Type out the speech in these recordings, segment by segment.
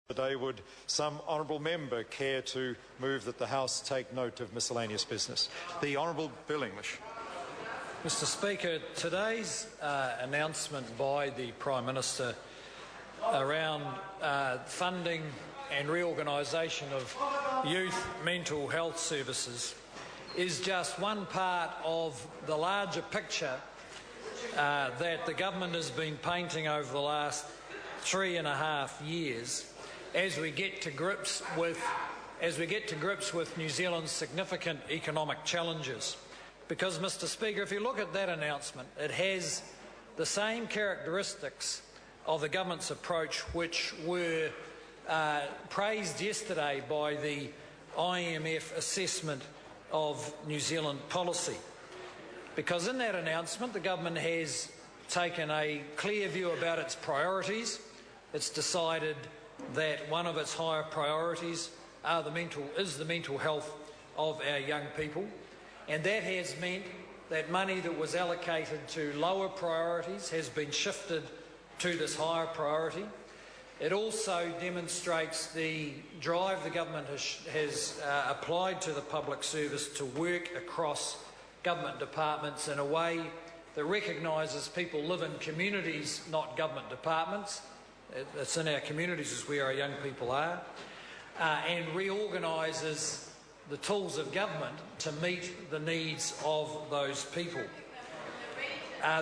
Today, would some honourable member care to move that the House take note of miscellaneous business? The Honourable Bill English. Mr Speaker, today's announcement by the Prime Minister around funding and reorganisation of youth mental health services is just one part of the larger picture that the government has been painting over the last 3.5 years as we get to grips with New Zealand's significant economic challenges. Because, Mr Speaker, if you look at that announcement, it has the same characteristics of the government's approach which were praised yesterday by the IMF assessment of New Zealand policy. Because in that announcement, the government has taken a clear view about its priorities. It's decided that one of its higher priorities is the mental health of our young people, and that has meant that money that was allocated to lower priorities has been shifted to this higher priority. It also demonstrates the drive the government has applied to the public service to work across government departments in a way that recognises people live in communities, not government departments. It's in our communities is where our young people are, and reorganises the tools of government to meet the needs of those people.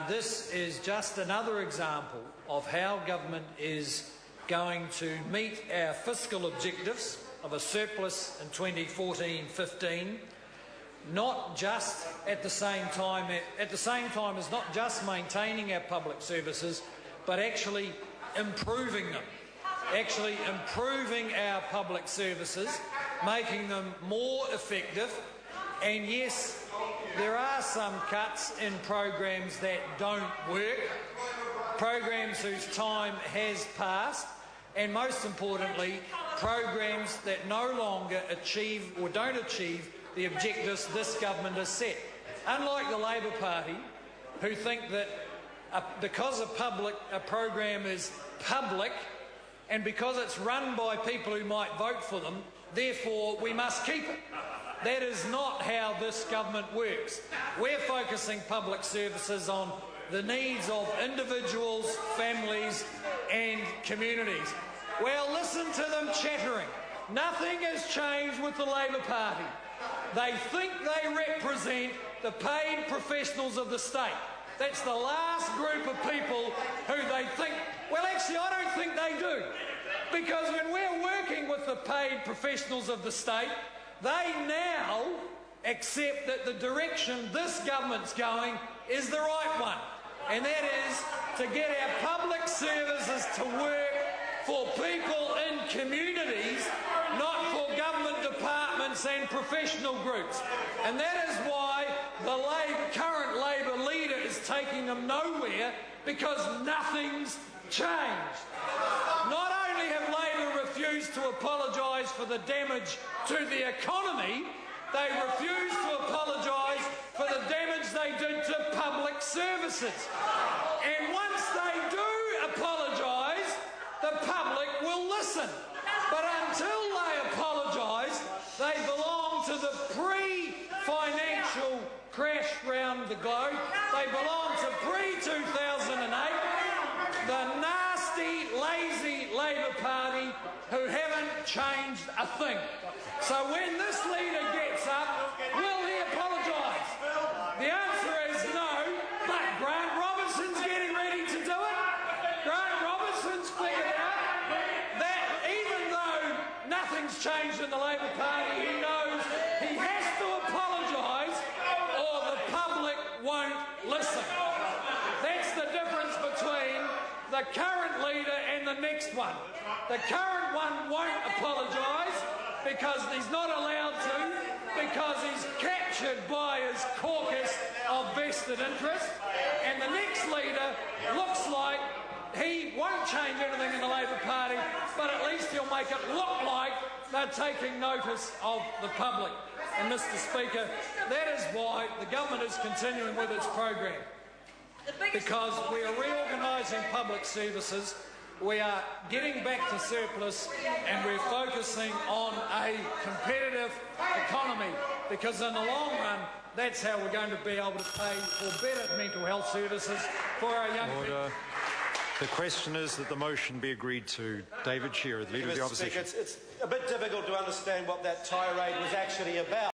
This is just another example of how government is going to meet our fiscal objectives of a surplus in 2014-15, not just at the same time as not just maintaining our public services, but actually improving them, improving our public services, making them more effective. And yes, there are some cuts in programs that don't work, programs whose time has passed, and most importantly, programs that no longer achieve or don't achieve the objectives this government has set. Unlike the Labor Party, who think that because a program is public and because it's run by people who might vote for them, therefore we must keep it. That is not how this government works. We're focusing public services on the needs of individuals, families and communities. Well, listen to them chattering. Nothing has changed with the Labor Party. They think they represent the paid professionals of the state. That's the last group of people who they think, well, actually, I don't think they do. Because when we're working with the paid professionals of the state, they now accept that the direction this government's going is the right one. And that is to get our public services to work for people in communities, not for government departments and professional groups. And that is why the current Labor leader is taking them nowhere, because nothing's changed. Not only have Labor refused to apologise for the damage to the economy, they refuse to apologise for the damage they did to public services. And once they do apologise, the public will listen. But until they apologise, they belong to the pre-financial crash round the globe. They belong to pre-2008, the nasty, lazy Labor Party who haven't changed a thing. So when this leader gets up, will he apologise? The answer is no, but Grant Robertson's getting ready to do it. Grant Robertson's figured out that even though nothing's changed in the Labor Party, he knows he has to apologise or the public won't listen. That's the difference between the current leader and the next one. The current one won't apologise because he's not allowed to, because he's captured by his caucus of vested interest, and the next leader looks like he won't change anything in the Labor Party, but at least he'll make it look like they're taking notice of the public. And Mr Speaker, that is why the government is continuing with its program, because we are reorganising public services we are getting back to surplus and we're focusing on a competitive economy, because in the long run, that's how we're going to be able to pay for better mental health services for our young people. The question is that the motion be agreed to. David Shearer, the Leader of the Opposition. It's a bit difficult to understand what that tirade was actually about.